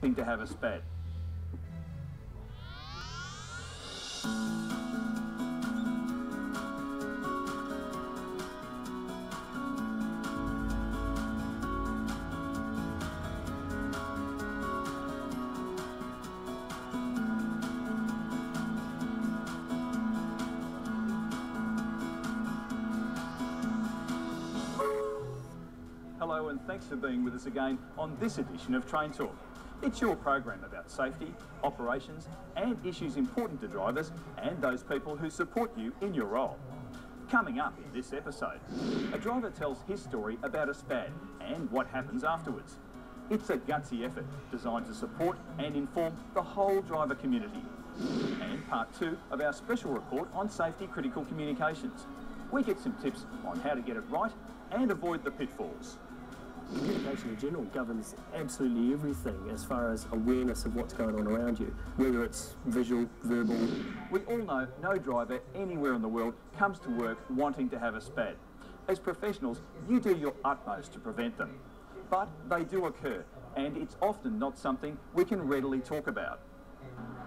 to have a SPAD. Hello and thanks for being with us again on this edition of Train Talk. It's your program about safety, operations and issues important to drivers and those people who support you in your role. Coming up in this episode, a driver tells his story about a SPAD and what happens afterwards. It's a gutsy effort designed to support and inform the whole driver community. And part 2 of our special report on safety critical communications. We get some tips on how to get it right and avoid the pitfalls. Communication in general governs absolutely everything as far as awareness of what's going on around you, whether it's visual, verbal. We all know no driver anywhere in the world comes to work wanting to have a SPAD. As professionals, you do your utmost to prevent them. But they do occur, and it's often not something we can readily talk about.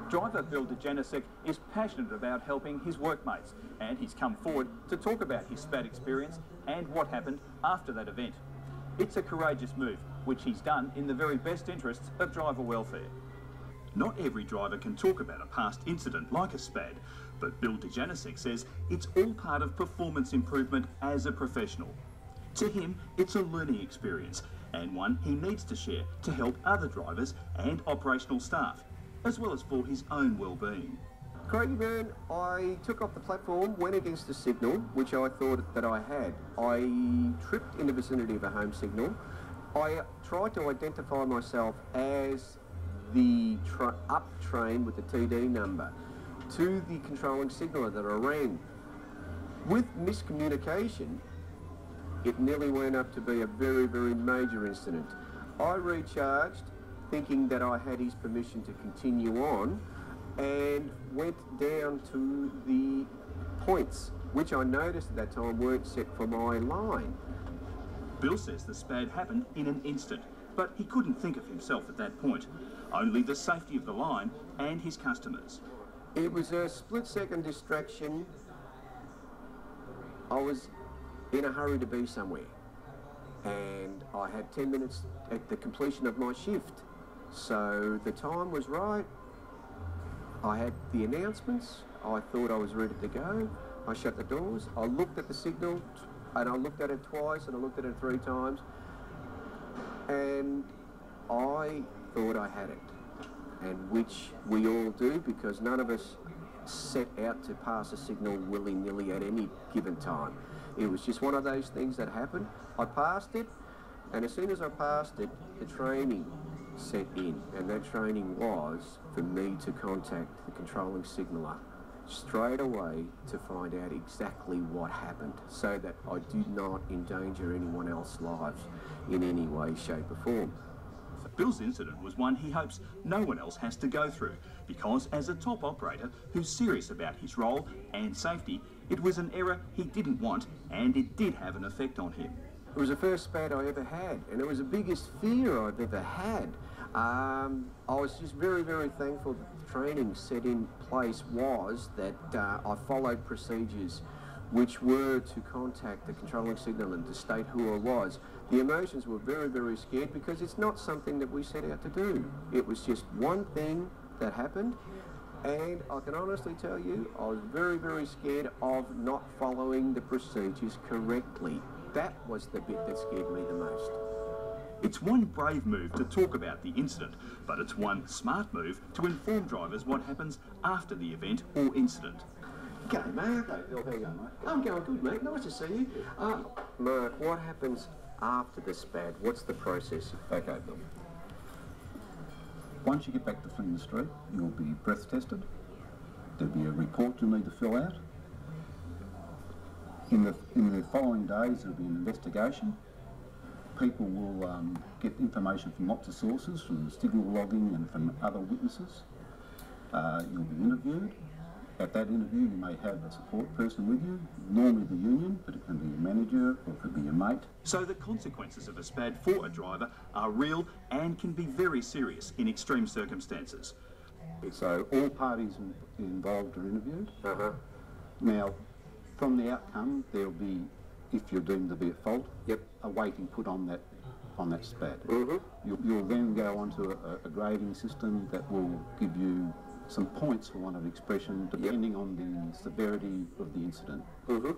Driver Bill Dejanicek is passionate about helping his workmates, and he's come forward to talk about his SPAD experience and what happened after that event. It's a courageous move, which he's done in the very best interests of driver welfare. Not every driver can talk about a past incident like a SPAD, but Bill Dejanicek says it's all part of performance improvement as a professional. To him, it's a learning experience, and one he needs to share to help other drivers and operational staff, as well as for his own well-being. Craigie Burn, I took off the platform, went against a signal, which I thought that I had. I tripped in the vicinity of a home signal. I tried to identify myself as the up train with the TD number to the controlling signaller that I rang. With miscommunication, it nearly went up to be a very, very major incident. I recharged, thinking that I had his permission to continue on, and went down to the points, which I noticed at that time weren't set for my line. Bill says the SPAD happened in an instant, but he couldn't think of himself at that point, only the safety of the line and his customers. It was a split-second distraction. I was in a hurry to be somewhere, and I had 10 minutes at the completion of my shift, so the time was right. I had the announcements, I thought I was ready to go, I shut the doors, I looked at the signal, and I looked at it twice, and I looked at it 3 times, and I thought I had it, and which we all do, because none of us set out to pass a signal willy-nilly at any given time. It was just one of those things that happened. I passed it, and as soon as I passed it, the training set in, and that training was for me to contact the controlling signaller straight away to find out exactly what happened, so that I did not endanger anyone else's lives in any way, shape or form. Bill's incident was one he hopes no one else has to go through, because as a top operator who's serious about his role and safety, it was an error he didn't want, and it did have an effect on him. It was the first SPAD I ever had, and it was the biggest fear I've ever had. I was just very, very thankful that the training set in place was that I followed procedures which were to contact the controlling signal and to state who I was. The emotions were very, very scared, because it's not something that we set out to do. It was just one thing that happened, and I can honestly tell you, I was very, very scared of not following the procedures correctly. That was the bit that scared me the most. It's one brave move to talk about the incident, but it's one smart move to inform drivers what happens after the event or incident. G'day, Mark. How you going, mate? I'm going good, mate. Nice to see you. Mark, what happens after the SPAD? What's the process? Okay, Bill. Once you get back to Flinders Street, you'll be breath tested. There'll be a report you'll need to fill out. In the following days, there'll be an investigation. People will get information from lots of sources, from signal logging and from other witnesses. You'll be interviewed, At that interview, you may have a support person with you, normally the union, but it can be your manager or it could be your mate. So the consequences of a SPAD for a driver are real and can be very serious in extreme circumstances. So all parties involved are interviewed. Now, from the outcome, there'll be, if you're deemed to be at fault, a weighting put on that SPAD. You'll then go onto a grading system that will give you some points, for want of expression, depending on the severity of the incident.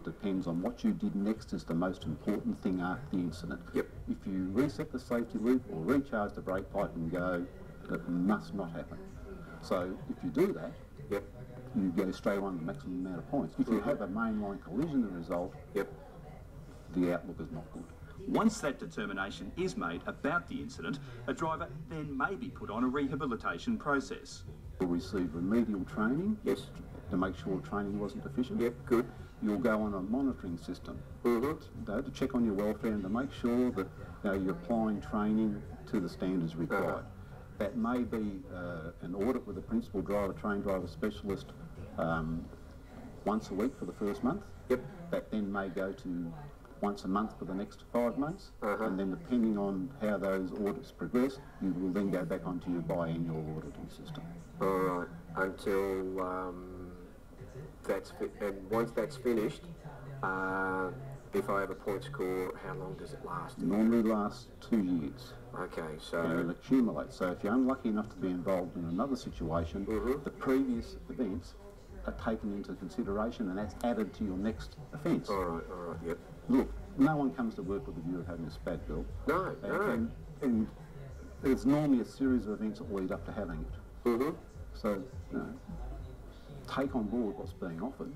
Depends on what you did next is the most important thing after the incident. If you reset the safety loop or recharge the brake pipe and go, that must not happen. So if you do that, you go straight on the maximum amount of points. If you have a mainline collision result, the outlook is not good. Once that determination is made about the incident, a driver then may be put on a rehabilitation process. You'll receive remedial training to make sure training wasn't deficient. You'll go on a monitoring system to check on your welfare and to make sure that you're applying training to the standards required. That may be an audit with a principal driver, trained driver specialist once a week for the first month. That then may go to once a month for the next 5 months, and then depending on how those audits progress, you will then go back onto your biannual auditing system. All right, until and once that's finished, if I have a point score, how long does it last? Normally lasts 2 years. Okay, so... And it'll accumulate. So if you're unlucky enough to be involved in another situation, the previous events are taken into consideration and that's added to your next offence. All right, Look, no one comes to work with the view of having a SPAD bill. No. And there's normally a series of events that lead up to having it. So, take on board what's being offered.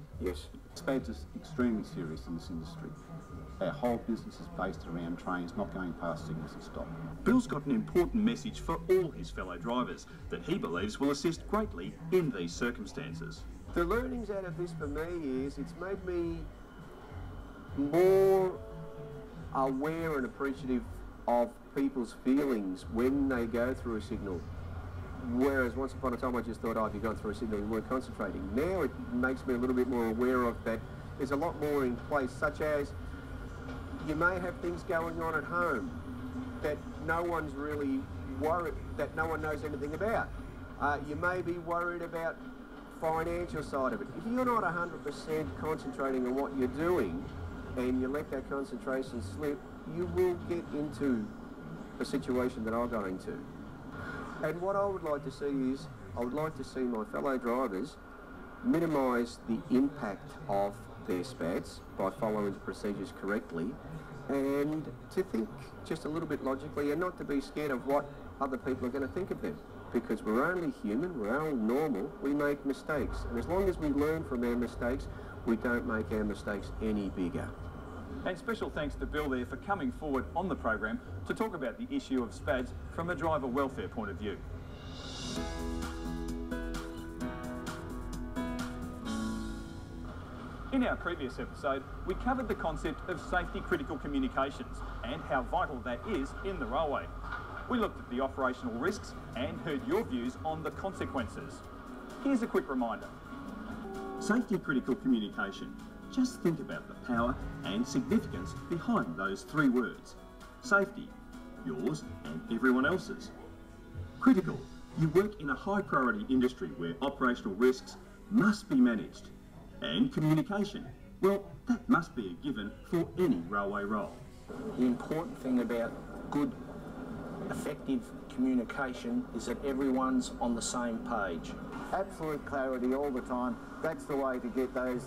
SPADs is extremely serious in this industry. Our whole business is based around trains not going past signals and stop. Bill's got an important message for all his fellow drivers that he believes will assist greatly in these circumstances. The learnings out of this for me is it's made me more aware and appreciative of people's feelings when they go through a signal. Whereas once upon a time I just thought, if you're going through a signal, you weren't concentrating. Now it makes me a little bit more aware of that. There's a lot more in place, such as you may have things going on at home that no one's really worried, that no one knows anything about. You may be worried about financial side of it. If you're not 100% concentrating on what you're doing and you let that concentration slip, you will get into a situation that I got into. And what I would like to see is, I would like to see my fellow drivers minimise the impact of their SPADs by following the procedures correctly, and to think just a little bit logically and not to be scared of what other people are going to think of them. Because we're only human, we're only normal, we make mistakes. And as long as we learn from our mistakes, we don't make our mistakes any bigger. And special thanks to Bill there for coming forward on the program to talk about the issue of SPADs from a driver welfare point of view. In our previous episode, we covered the concept of safety critical communications and how vital that is in the railway. We looked at the operational risks and heard your views on the consequences. Here's a quick reminder. Safety critical communication. Just think about the power and significance behind those 3 words. Safety, yours and everyone else's. Critical, you work in a high priority industry where operational risks must be managed. And communication, well, that must be a given for any railway role. The important thing about good, effective communication is that everyone's on the same page. Absolute clarity all the time. That's the way to get those